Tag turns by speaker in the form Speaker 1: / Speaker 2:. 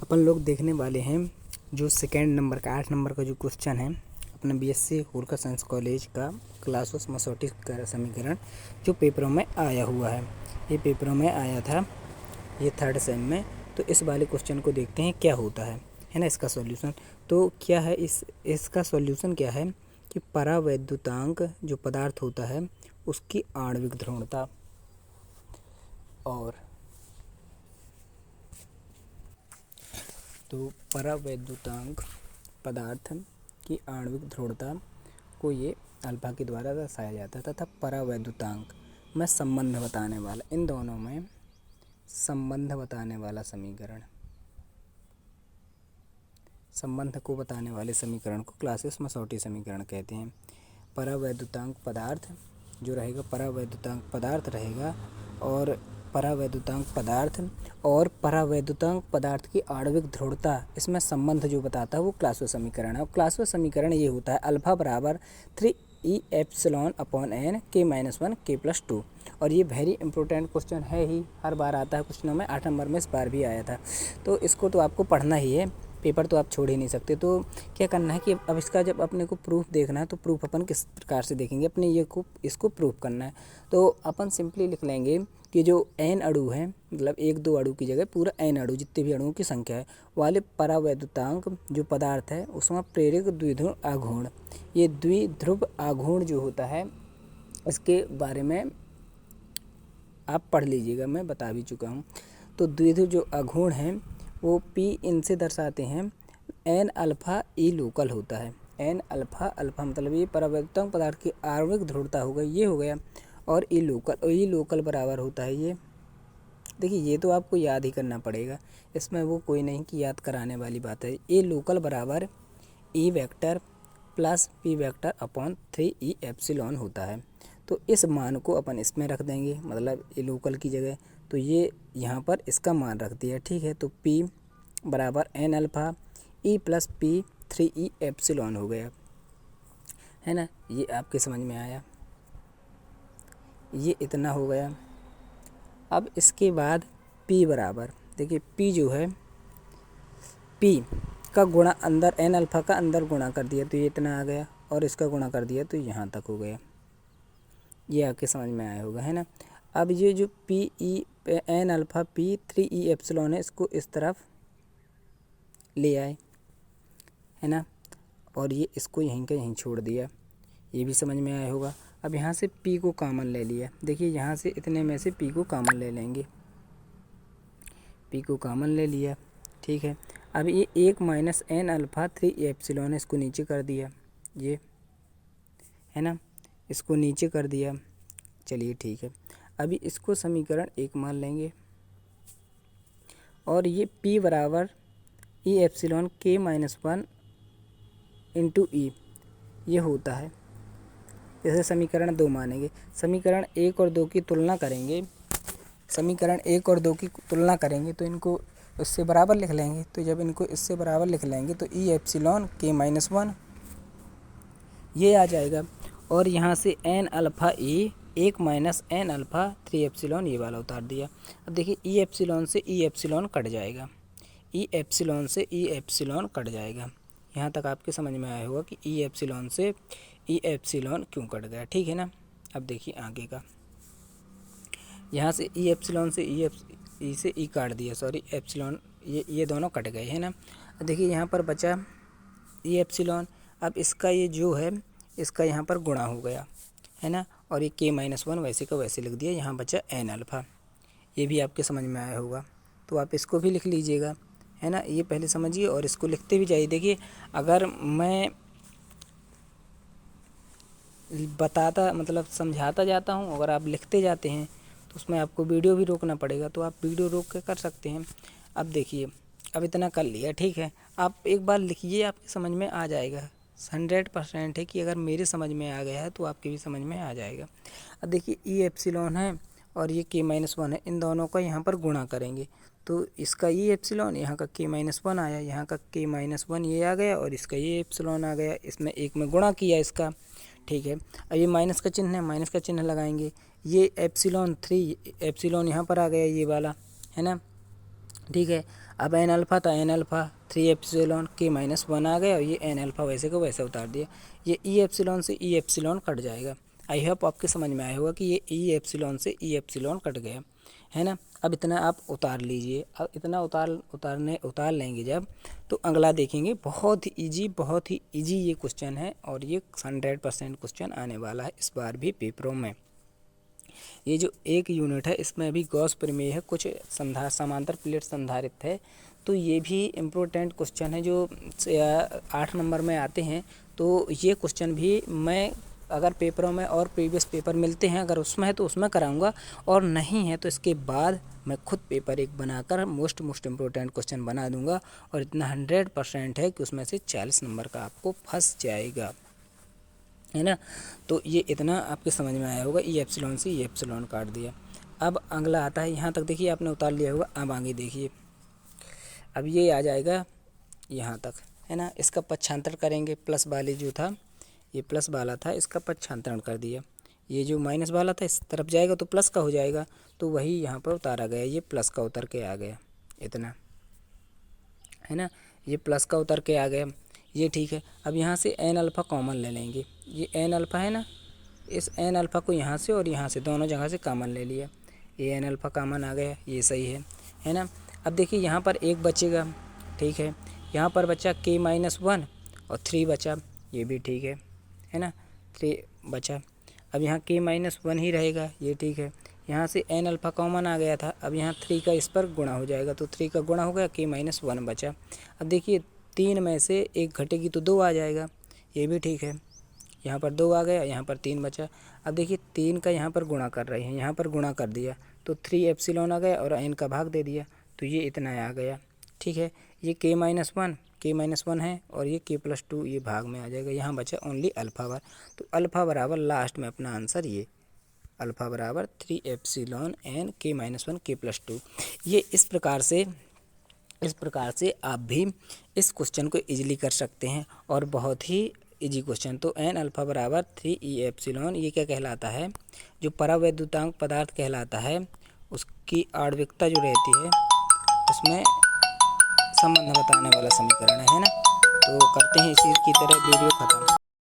Speaker 1: अपन लोग देखने वाले हैं जो सेकेंड नंबर का 8 नंबर का जो क्वेश्चन है अपना बीएससी होलकर साइंस कॉलेज का क्लास मसौटी का समीकरण जो पेपरों में आया हुआ है। ये पेपरों में आया था ये थर्ड सेम में। तो इस वाले क्वेश्चन को देखते हैं क्या होता है ना इसका सॉल्यूशन। तो क्या है इसका सॉल्यूशन क्या है कि परावैद्युतांक जो पदार्थ होता है उसकी आणविक ध्रुवणता और तो परावैद्युतांक पदार्थ की आणविक ध्रुवणता को ये अल्फा के द्वारा दर्शाया जाता है तथा परावैद्युतांक में संबंध बताने वाला इन दोनों में संबंध बताने वाला समीकरण संबंध को बताने वाले समीकरण को क्लासियस मसौटी समीकरण कहते हैं। परावैद्युतांक पदार्थ जो रहेगा परावैद्युतांक पदार्थ रहेगा और परावैद्युतांक पदार्थ की आणविक ध्रुवणता इसमें संबंध जो बताता है वो क्लासियस समीकरण है। और क्लासियस समीकरण ये होता है अल्फा बराबर 3e epsilon upon n k-1 k+2। और ये वेरी इंपॉर्टेंट क्वेश्चन है ही, हर बार आता है क्वेश्चनों में। 8 नंबर में इस बार भी आया था, तो इसको तो आपको पढ़ना ही है, पेपर तो आप छोड़ ही नहीं सकते। तो क्या करना है कि अब इसका जब अपने को प्रूफ देखना है तो प्रूफ अपन किस प्रकार से देखेंगे, अपने इसको प्रूफ करना है। तो अपन सिंपली लिख लेंगे कि जो n अणु है मतलब 1-2 अणु की जगह पूरा n अणु जितने भी अणुओं की संख्या है वाले परावैद्युतांक जो पदार्थ है उसमें प्रेरक द्विध्रुव आघूर्ण, ये द्विध्रुव आघूर्ण जो होता है इसके बारे में आप पढ़ लीजिएगा, मैं बता भी चुका हूँ। तो द्विध्रुव जो आघूर्ण है वो P इनसे दर्शाते हैं n अल्फा ई लोकल होता है। n अल्फा मतलब ये परावैद्युतांक पदार्थ की आणविक ध्रुवणता हो गई, ये हो गया। और ई लोकल बराबर होता है ये, देखिए ये तो आपको याद ही करना पड़ेगा, इसमें वो कोई नहीं कि याद कराने वाली बात है। ए लोकल बराबर E vector plus P vector upon 3e epsilon होता है। तो इस मान को अपन इसमें रख देंगे, मतलब ए लोकल की जगह, तो ये यहाँ पर इसका मान रख दिया, ठीक है। तो P बराबर n alpha E plus P 3e epsilon हो गया, है ना। ये आपके समझ में आया, ये इतना हो गया। अब इसके बाद P बराबर, देखिए P जो है P का गुणा अंदर n अल्फ़ा का अंदर गुणा कर दिया तो ये इतना आ गया, और इसका गुणा कर दिया तो यहाँ तक हो गया। ये आपके समझ में आया होगा, है ना। अब ये जो n alpha P 3e epsilon है इसको इस तरफ ले आए, है ना, और ये इसको यहीं का यहीं छोड़ दिया, ये भी समझ में आया होगा। अब यहाँ से P को कॉमन ले लिया, देखिए यहाँ से इतने में से P को कॉमन ले लेंगे, P को कॉमन ले लिया, ठीक है। अब ये 1 minus n alpha 3e epsilon इसको नीचे कर दिया, ये है ना, इसको नीचे कर दिया, चलिए ठीक है। अभी इसको समीकरण 1 मान लेंगे और ये P बराबर e एप्सिलॉन k-1 इंटू ई ये होता है, जैसे समीकरण 2 मानेंगे। समीकरण 1 और 2 की तुलना करेंगे, समीकरण 1 और 2 की तुलना करेंगे तो इनको इससे बराबर लिख लेंगे। तो जब इनको इससे बराबर लिख लेंगे तो e एप्सिलॉन k-1 ये आ जाएगा, और यहाँ से n alpha e 1 minus n alpha 3 epsilon ये वाला उतार दिया। अब देखिए ई एप्सिलॉन से ई एप्सिलॉन कट जाएगा, ई एप्सिलॉन से ई एप्सिलॉन कट जाएगा। यहाँ तक आपके समझ में आया होगा कि ई एप्सिलॉन से ई एप्सिलॉन क्यों कट गया, ठीक है ना। अब देखिए आगे का, यहाँ से ई एप्सिलॉन से ई से ई काट दिया, सॉरी एप्सिलॉन ये दोनों कट गए, है ना। अब देखिए यहाँ पर बचा ई एप्सिलॉन, अब इसका ये जो है इसका यहाँ पर गुणा हो गया, है ना, और ये k-1 वैसे का वैसे लिख दिया, यहाँ बचा n अल्फ़ा, ये भी आपके समझ में आया होगा। तो आप इसको भी लिख लीजिएगा, है ना, ये पहले समझिए और इसको लिखते भी जाइए। देखिए अगर मैं बताता मतलब समझाता जाता हूँ, अगर आप लिखते जाते हैं तो उसमें आपको वीडियो भी रोकना पड़ेगा, तो आप वीडियो रोक के कर सकते हैं। अब देखिए अब इतना कर लिया, ठीक है, आप एक बार लिखिए, आपके समझ में आ जाएगा। 100% है कि अगर मेरे समझ में आ गया है तो आपके भी समझ में आ जाएगा। अब देखिए ई एप्सिलॉन है और ये k-1 है, इन दोनों का यहाँ पर गुणा करेंगे तो इसका ई एप्सिलॉन यहाँ का k-1 आया, यहाँ का k-1 ये आ गया और इसका ये एप्सिलॉन आ गया, इसमें एक में गुणा किया इसका, ठीक है। अब ये माइनस का चिन्ह है, माइनस का चिन्ह लगाएंगे, ये एप्सिलॉन 3 एप्सिलॉन यहाँ पर आ गया ये वाला, है ना, ठीक है। अब एन अल्फ़ा था, एन अल्फ़ा 3 एप्सिलॉन के माइनस 1 आ गया और ये एन अल्फ़ा वैसे को वैसे उतार दिया। ये ई एप्सिलॉन से ई एप्सिलॉन कट जाएगा। आई होप आपके समझ में आया होगा कि ये ई एप्सिलॉन से ई एप्सिलॉन कट गया, है ना। अब इतना आप उतार लीजिए। अब इतना उतार लेंगे जब, तो अगला देखेंगे। बहुत ही ईजी ये क्वेश्चन है और ये 100% क्वेश्चन आने वाला है इस बार भी पेपरों में। ये जो एक यूनिट है इसमें भी गॉस प्रमेय है, कुछ समांतर प्लेट संधारित्र है। तो ये भी इम्पोर्टेंट क्वेश्चन है जो 8 नंबर में आते हैं। तो ये क्वेश्चन भी मैं अगर पेपरों में और प्रीवियस पेपर मिलते हैं, अगर उसमें है तो उसमें कराऊंगा, और नहीं है तो इसके बाद मैं खुद पेपर एक बनाकर मोस्ट इम्पोर्टेंट क्वेश्चन बना दूंगा। और इतना 100% है कि उसमें से 40 नंबर का आपको फंस जाएगा, है ना। तो ये इतना आपके समझ में आया होगा। ई एप्सिलॉन से ई एप्सिलॉन काट दिया। अब अगला आता है, यहाँ तक देखिए आपने उतार लिया होगा। अब आगे देखिए, अब ये आ जाएगा यहाँ तक, है ना। इसका पक्षांतर करेंगे, प्लस वाले जो था, ये प्लस वाला था, इसका पक्षांतरण कर दिया। ये जो माइनस वाला था इस तरफ जाएगा तो प्लस का हो जाएगा, तो वही यहाँ पर उतारा गया। ये प्लस का उतर के आ गया इतना, है ना। ये प्लस का उतर के आ गया, ये ठीक है। अब यहाँ से एन अल्फ़ा कॉमन ले लेंगे। ये एन अल्फ़ा है ना, इस एन अल्फ़ा को यहाँ से और यहाँ से दोनों जगह से कॉमन ले लिया। ये एन अल्फ़ा कॉमन आ गया, ये सही है ना। अब देखिए यहाँ पर एक बचेगा, ठीक है। यहाँ पर बचा k-1 और 3 बचा, ये भी ठीक है ना। 3 बचा। अब यहाँ k-1 ही रहेगा, ये ठीक है। यहाँ से एन अल्फ़ा कॉमन आ गया था, अब यहाँ 3 का इस पर गुणा हो जाएगा, तो 3 का गुणा हो गया, k-1 बचा। अब देखिए 3 में से 1 घटेगी तो 2 आ जाएगा, ये भी ठीक है। यहाँ पर 2 आ गया, यहाँ पर 3 बचा। अब देखिए 3 का यहाँ पर गुणा कर रहे हैं, यहाँ पर गुणा कर दिया तो 3 एप्सिलॉन आ गया और एन का भाग दे दिया, तो ये इतना आ गया, ठीक है। ये k-1 है और ये k+2 ये भाग में आ जाएगा। यहाँ बचा ओनली अल्फ़ा बार, तो अल्फ़ा बराबर लास्ट में अपना आंसर ये अल्फ़ा बराबर 3 एप्सिलॉन एन k-1 k+2। ये इस प्रकार से आप भी इस क्वेश्चन को इजीली कर सकते हैं और बहुत ही इजी क्वेश्चन। तो एन अल्फ़ा बराबर 3 ई एप्सिलॉन, ये क्या कहलाता है, जो परावैद्युतांक पदार्थ कहलाता है, उसकी आणविकता जो रहती है उसमें संबंध बताने वाला समीकरण है ना। तो करते हैं इसी की तरह वीडियो ख़त्म।